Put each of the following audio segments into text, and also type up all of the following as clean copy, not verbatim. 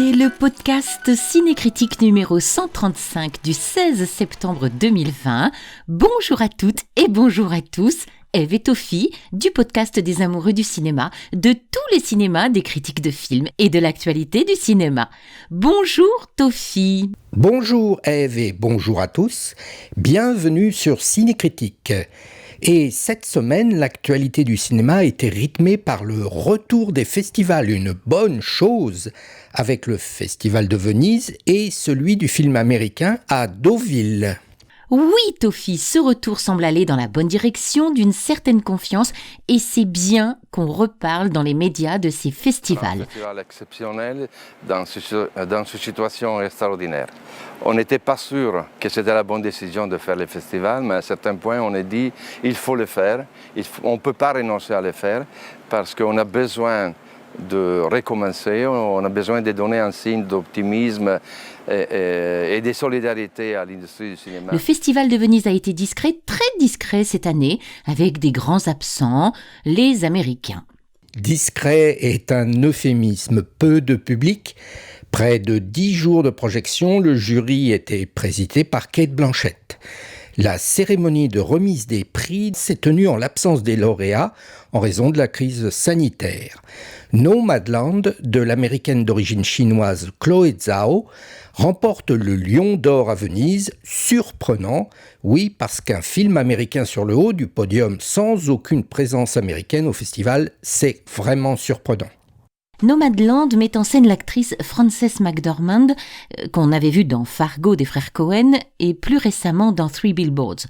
écoutez le podcast Cinécritique numéro 135 du 16 septembre 2020. Bonjour à toutes et bonjour à tous. Eve et Tofi, du podcast des amoureux du cinéma, de tous les cinémas, des critiques de films et de l'actualité du cinéma. Bonjour Tofi. Bonjour Eve et bonjour à tous. Bienvenue sur Cinécritique. Et cette semaine, l'actualité du cinéma a été rythmée par le retour des festivals, une bonne chose, avec le Festival de Venise et celui du film américain à Deauville. Oui, Tofi, ce retour semble aller dans la bonne direction, d'une certaine confiance, et c'est bien qu'on reparle dans les médias de ces festivals. Un festival exceptionnel dans une situation extraordinaire. On n'était pas sûr que c'était la bonne décision de faire le festival, mais à un certain point, on a dit il faut le faire. On ne peut pas renoncer à le faire parce qu'on a besoin de recommencer, on a besoin de donner un signe d'optimisme et de solidarité à l'industrie du cinéma. Le Festival de Venise a été discret, très discret cette année, avec des grands absents, les Américains. Discret est un euphémisme, peu de public. Près de 10 jours de projection, le jury était présidé par Cate Blanchett. La cérémonie de remise des prix s'est tenue en l'absence des lauréats en raison de la crise sanitaire. Nomadland, de l'américaine d'origine chinoise Chloé Zhao, remporte le Lion d'or à Venise, surprenant, oui, parce qu'un film américain sur le haut du podium sans aucune présence américaine au festival, c'est vraiment surprenant. Nomadland met en scène l'actrice Frances McDormand, qu'on avait vue dans Fargo des frères Coen et plus récemment dans Three Billboards.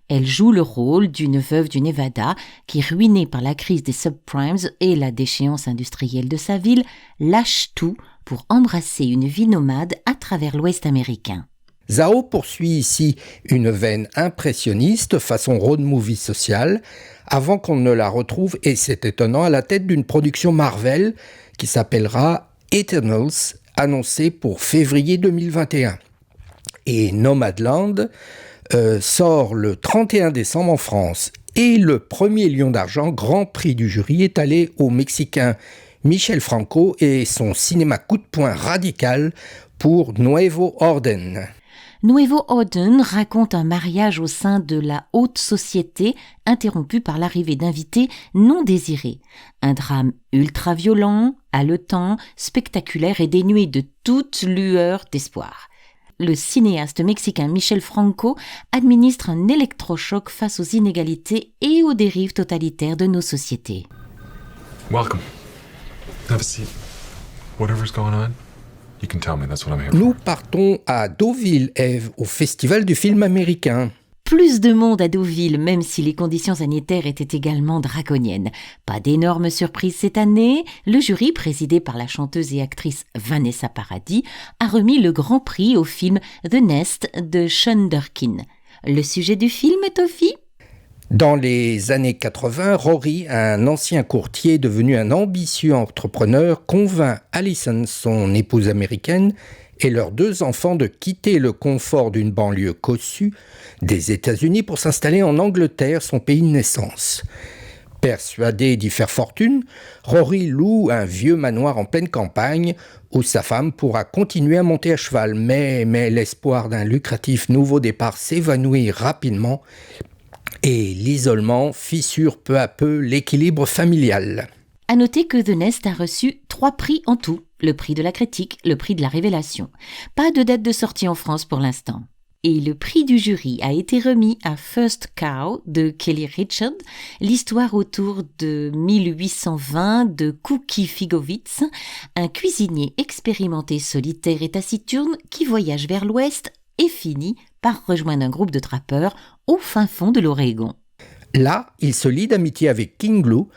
Elle joue le rôle d'une veuve du Nevada qui, ruinée par la crise des subprimes et la déchéance industrielle de sa ville, lâche tout pour embrasser une vie nomade à travers l'Ouest américain. Zhao poursuit ici une veine impressionniste façon road movie social, avant qu'on ne la retrouve, et c'est étonnant, à la tête d'une production Marvel qui s'appellera Eternals, annoncée pour février 2021. Et Nomadland sort le 31 décembre en France. Et le premier Lion d'argent, grand prix du jury, est allé au Mexicain Michel Franco et son cinéma coup de poing radical pour Nuevo Orden. Nuevo Orden raconte un mariage au sein de la haute société interrompu par l'arrivée d'invités non désirés. Un drame ultra-violent, haletant, spectaculaire et dénué de toute lueur d'espoir. Le cinéaste mexicain Michel Franco administre un électrochoc face aux inégalités et aux dérives totalitaires de nos sociétés. Welcome. Have a seat. Whatever's going on, you can tell me. That's what I'm here for. Nous partons à Deauville, Eve, au Festival du film américain. Plus de monde à Deauville, même si les conditions sanitaires étaient également draconiennes. Pas d'énormes surprises cette année. Le jury, présidé par la chanteuse et actrice Vanessa Paradis, a remis le grand prix au film The Nest de Sean Durkin. Le sujet du film, Tofi ? Dans les années 80, Rory, un ancien courtier devenu un ambitieux entrepreneur, convainc Allison, son épouse américaine, et leurs 2 enfants de quitter le confort d'une banlieue cossue des États-Unis pour s'installer en Angleterre, son pays de naissance. Persuadé d'y faire fortune, Rory loue un vieux manoir en pleine campagne où sa femme pourra continuer à monter à cheval. Mais l'espoir d'un lucratif nouveau départ s'évanouit rapidement et l'isolement fissure peu à peu l'équilibre familial. À noter que The Nest a reçu 3 prix en tout, le prix de la critique, le prix de la révélation. Pas de date de sortie en France pour l'instant. Et le prix du jury a été remis à First Cow de Kelly Richard, l'histoire autour de 1820 de Cookie Figovitz, un cuisinier expérimenté, solitaire et taciturne qui voyage vers l'ouest et finit par rejoindre un groupe de trappeurs au fin fond de l'Oregon. Là, il se lie d'amitié avec King Lou,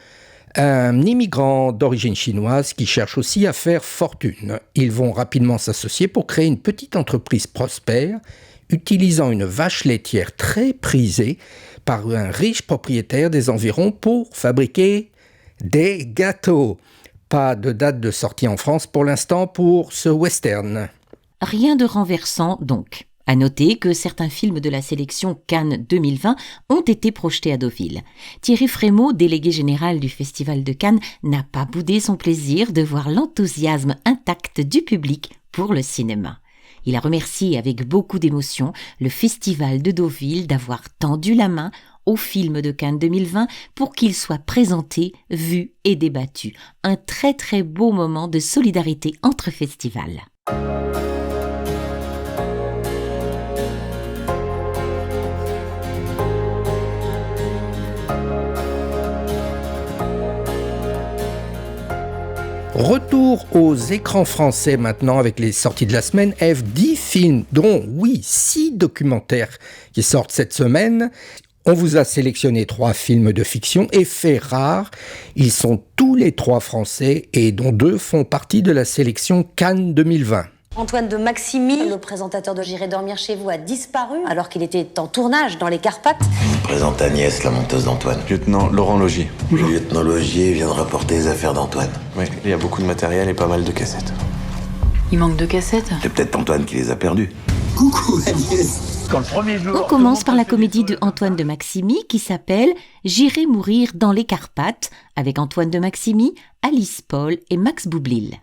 un immigrant d'origine chinoise qui cherche aussi à faire fortune. Ils vont rapidement s'associer pour créer une petite entreprise prospère, utilisant une vache laitière très prisée par un riche propriétaire des environs pour fabriquer des gâteaux. Pas de date de sortie en France pour l'instant pour ce western. Rien de renversant donc. À noter que certains films de la sélection Cannes 2020 ont été projetés à Deauville. Thierry Frémaux, délégué général du Festival de Cannes, n'a pas boudé son plaisir de voir l'enthousiasme intact du public pour le cinéma. Il a remercié avec beaucoup d'émotion le Festival de Deauville d'avoir tendu la main au film de Cannes 2020 pour qu'il soit présenté, vu et débattu. Un très très beau moment de solidarité entre festivals. Retour aux écrans français maintenant avec les sorties de la semaine. 10 films, dont 6 documentaires qui sortent cette semaine. On vous a sélectionné 3 films de fiction et fait rare, ils sont tous les 3 français et dont 2 font partie de la sélection Cannes 2020. Antoine de Maximi, le présentateur de J'irai dormir chez vous, a disparu alors qu'il était en tournage dans les Carpates. Je présente Agnès, la monteuse d'Antoine. Lieutenant Laurent Logier. Le lieutenant Logier vient de rapporter les affaires d'Antoine. Oui, il y a beaucoup de matériel et pas mal de cassettes. Il manque de cassettes. C'est peut-être Antoine qui les a perdues. Coucou Agnès. On commence par la comédie de Antoine de Maximi qui s'appelle J'irai mourir dans les Carpates avec Antoine de Maximi, Alice Paul et Max Boublil.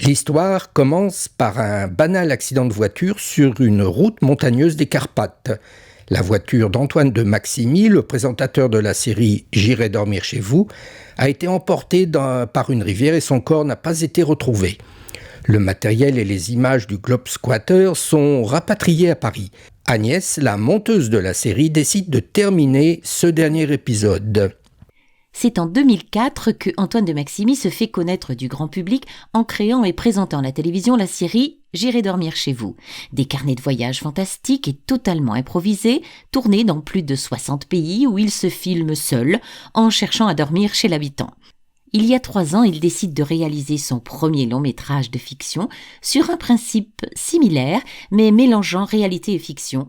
L'histoire commence par un banal accident de voiture sur une route montagneuse des Carpates. La voiture d'Antoine de Maximi, le présentateur de la série J'irai dormir chez vous, a été emportée par une rivière et son corps n'a pas été retrouvé. Le matériel et les images du Globe Squatter sont rapatriés à Paris. Agnès, la monteuse de la série, décide de terminer ce dernier épisode. C'est en 2004 que Antoine de Maximi se fait connaître du grand public en créant et présentant à la télévision la série J'irai dormir chez vous. Des carnets de voyage fantastiques et totalement improvisés, tournés dans plus de 60 pays où il se filme seul en cherchant à dormir chez l'habitant. Il y a 3 ans, il décide de réaliser son premier long-métrage de fiction sur un principe similaire, mais mélangeant réalité et fiction.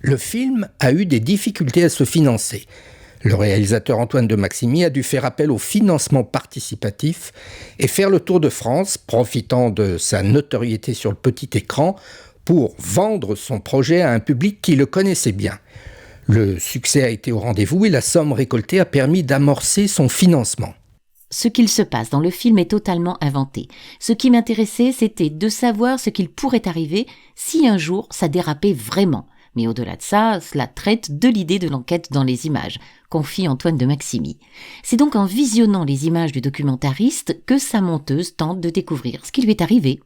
Le film a eu des difficultés à se financer. Le réalisateur Antoine de Maximi a dû faire appel au financement participatif et faire le tour de France, profitant de sa notoriété sur le petit écran, pour vendre son projet à un public qui le connaissait bien. Le succès a été au rendez-vous et la somme récoltée a permis d'amorcer son financement. Ce qu'il se passe dans le film est totalement inventé. Ce qui m'intéressait, c'était de savoir ce qu'il pourrait arriver si un jour ça dérapait vraiment. Mais au-delà de ça, cela traite de l'idée de l'enquête dans les images, confie Antoine de Maximi. C'est donc en visionnant les images du documentariste que sa monteuse tente de découvrir ce qui lui est arrivé.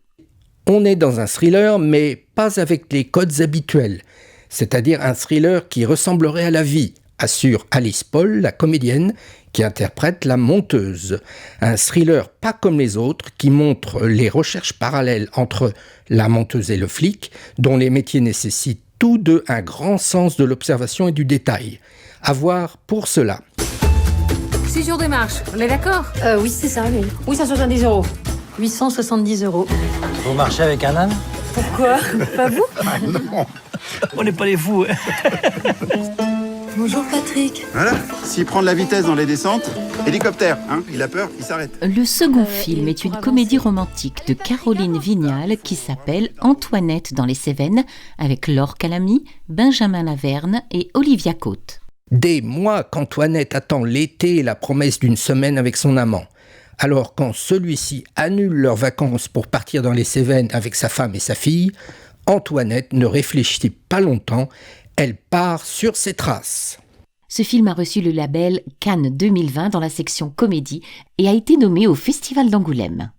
On est dans un thriller, mais pas avec les codes habituels, c'est-à-dire un thriller qui ressemblerait à la vie, assure Alice Paul, la comédienne, qui interprète la monteuse. Un thriller pas comme les autres, qui montre les recherches parallèles entre la monteuse et le flic, dont les métiers nécessitent tous deux un grand sens de l'observation et du détail. À voir pour cela. 6 jours de marche, on est d'accord? Oui, c'est ça, oui. 870 €. 870 €. Vous marchez avec un âne? Pourquoi? Pas vous? Ah non, on n'est pas les fous. Bonjour Patrick. Voilà, s'il prend de la vitesse dans les descentes, hélicoptère, hein, il a peur, il s'arrête. Le second film est une comédie romantique de Caroline Vignal qui s'appelle Antoinette dans les Cévennes avec Laure Calamy, Benjamin Laverne et Olivia Cotte. Des mois qu'Antoinette attend l'été et la promesse d'une semaine avec son amant. Alors quand celui-ci annule leurs vacances pour partir dans les Cévennes avec sa femme et sa fille, Antoinette ne réfléchit pas longtemps. Elle part sur ses traces. Ce film a reçu le label Cannes 2020 dans la section comédie et a été nommé au Festival d'Angoulême.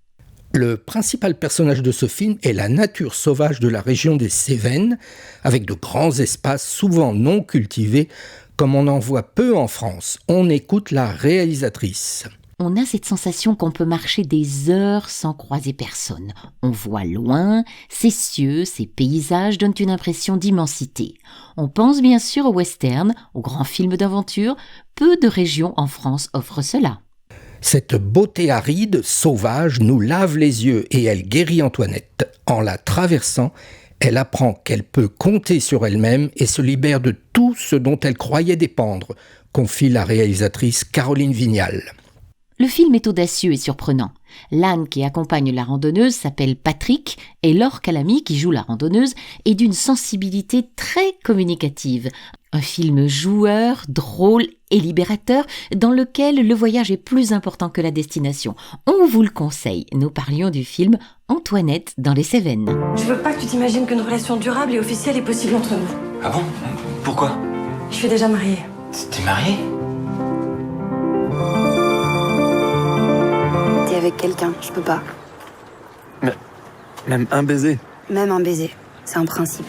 Le principal personnage de ce film est la nature sauvage de la région des Cévennes, avec de grands espaces souvent non cultivés, comme on en voit peu en France. On écoute la réalisatrice. On a cette sensation qu'on peut marcher des heures sans croiser personne. On voit loin, ces cieux, ces paysages donnent une impression d'immensité. On pense bien sûr au western, aux grands films d'aventure. Peu de régions en France offrent cela. Cette beauté aride, sauvage, nous lave les yeux et elle guérit Antoinette. En la traversant, elle apprend qu'elle peut compter sur elle-même et se libère de tout ce dont elle croyait dépendre, confie la réalisatrice Caroline Vignal. Le film est audacieux et surprenant. L'âne qui accompagne la randonneuse s'appelle Patrick et Laure Calamy, qui joue la randonneuse, est d'une sensibilité très communicative. Un film joueur, drôle et libérateur dans lequel le voyage est plus important que la destination. On vous le conseille. Nous parlions du film Antoinette dans les Cévennes. Je veux pas que tu t'imagines qu'une relation durable et officielle est possible entre nous. Ah bon? Pourquoi? Je suis déjà mariée. T'es mariée? T'es avec quelqu'un, je peux pas. Mais même un baiser? Même un baiser, c'est un principe.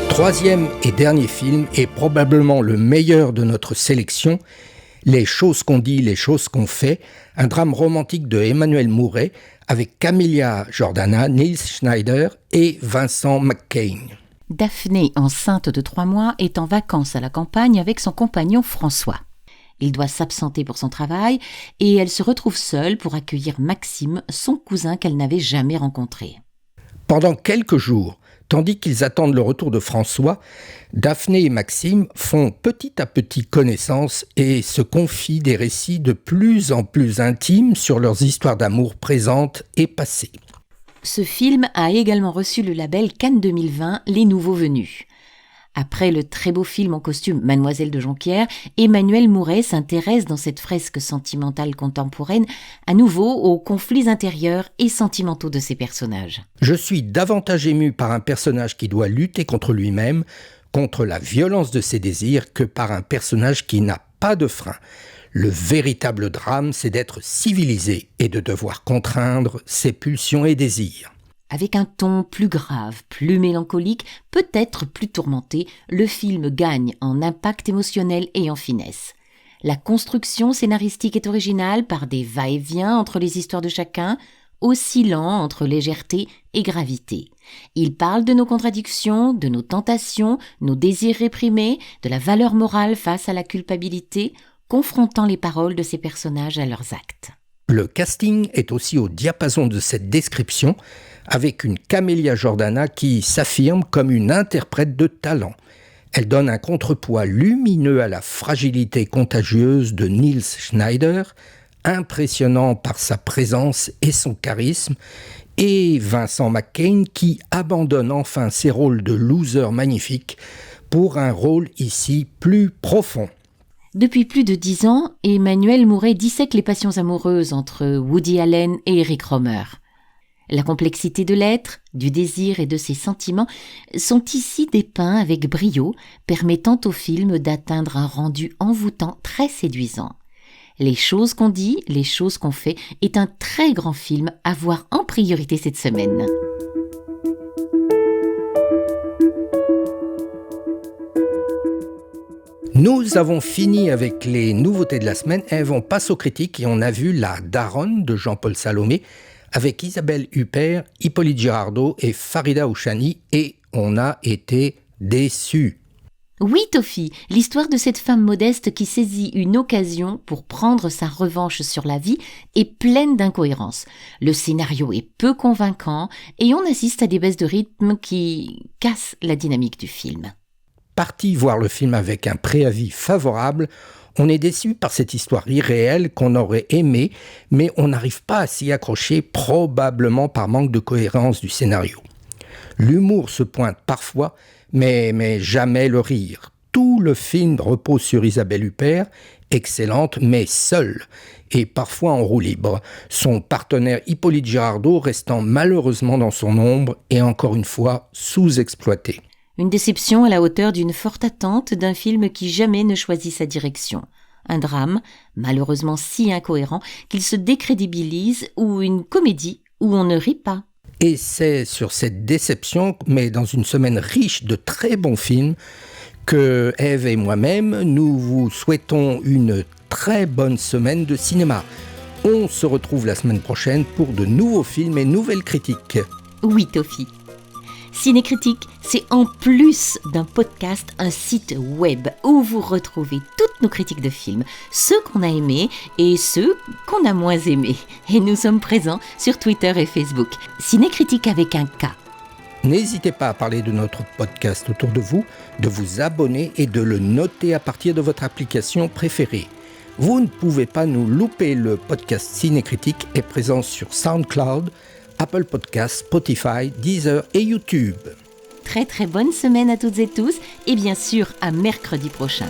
Troisième et dernier film, et probablement le meilleur de notre sélection, Les choses qu'on dit, les choses qu'on fait, un drame romantique de Emmanuel Mouret avec Camélia Jordana, Nils Schneider et Vincent McCain. Daphné, enceinte de 3 mois, est en vacances à la campagne avec son compagnon François. Il doit s'absenter pour son travail et elle se retrouve seule pour accueillir Maxime, son cousin qu'elle n'avait jamais rencontré. Pendant quelques jours, tandis qu'ils attendent le retour de François, Daphné et Maxime font petit à petit connaissance et se confient des récits de plus en plus intimes sur leurs histoires d'amour présentes et passées. Ce film a également reçu le label Cannes 2020 Les Nouveaux Venus. Après le très beau film en costume Mademoiselle de Jonquière, Emmanuel Mouret s'intéresse dans cette fresque sentimentale contemporaine à nouveau aux conflits intérieurs et sentimentaux de ses personnages. Je suis davantage ému par un personnage qui doit lutter contre lui-même, contre la violence de ses désirs, que par un personnage qui n'a pas de frein. Le véritable drame, c'est d'être civilisé et de devoir contraindre ses pulsions et désirs. Avec un ton plus grave, plus mélancolique, peut-être plus tourmenté, le film gagne en impact émotionnel et en finesse. La construction scénaristique est originale par des va-et-vient entre les histoires de chacun, oscillant entre légèreté et gravité. Il parle de nos contradictions, de nos tentations, nos désirs réprimés, de la valeur morale face à la culpabilité, confrontant les paroles de ces personnages à leurs actes. Le casting est aussi au diapason de cette description, avec une Camélia Jordana qui s'affirme comme une interprète de talent. Elle donne un contrepoids lumineux à la fragilité contagieuse de Nils Schneider, impressionnant par sa présence et son charisme, et Vincent McCain qui abandonne enfin ses rôles de loser magnifiques pour un rôle ici plus profond. Depuis plus de 10 ans, Emmanuel Mouret dissèque les passions amoureuses entre Woody Allen et Eric Rohmer. La complexité de l'être, du désir et de ses sentiments sont ici dépeints avec brio, permettant au film d'atteindre un rendu envoûtant très séduisant. Les choses qu'on dit, les choses qu'on fait est un très grand film à voir en priorité cette semaine. Nous avons fini avec les nouveautés de la semaine et on passe aux critiques et on a vu La Daronne de Jean-Paul Salomé avec Isabelle Huppert, Hippolyte Girardot et Farida Ouchani et on a été déçus. Oui, Tofi, l'histoire de cette femme modeste qui saisit une occasion pour prendre sa revanche sur la vie est pleine d'incohérences. Le scénario est peu convaincant et on assiste à des baisses de rythme qui cassent la dynamique du film. Parti voir le film avec un préavis favorable, on est déçu par cette histoire irréelle qu'on aurait aimée, mais on n'arrive pas à s'y accrocher, probablement par manque de cohérence du scénario. L'humour se pointe parfois, mais jamais le rire. Tout le film repose sur Isabelle Huppert, excellente mais seule, et parfois en roue libre. Son partenaire Hippolyte Girardot restant malheureusement dans son ombre et encore une fois sous-exploité. Une déception à la hauteur d'une forte attente d'un film qui jamais ne choisit sa direction. Un drame, malheureusement si incohérent qu'il se décrédibilise, ou une comédie où on ne rit pas. Et c'est sur cette déception, mais dans une semaine riche de très bons films, que Ève et moi-même, nous vous souhaitons une très bonne semaine de cinéma. On se retrouve la semaine prochaine pour de nouveaux films et nouvelles critiques. Oui, Tofi. Cinécritique, c'est en plus d'un podcast, un site web où vous retrouvez toutes nos critiques de films, ceux qu'on a aimés et ceux qu'on a moins aimés. Et nous sommes présents sur Twitter et Facebook. Cinécritique avec un K. N'hésitez pas à parler de notre podcast autour de vous, de vous abonner et de le noter à partir de votre application préférée. Vous ne pouvez pas nous louper, le podcast Cinécritique est présent sur SoundCloud, Apple Podcasts, Spotify, Deezer et YouTube. Très très bonne semaine à toutes et tous et bien sûr à mercredi prochain.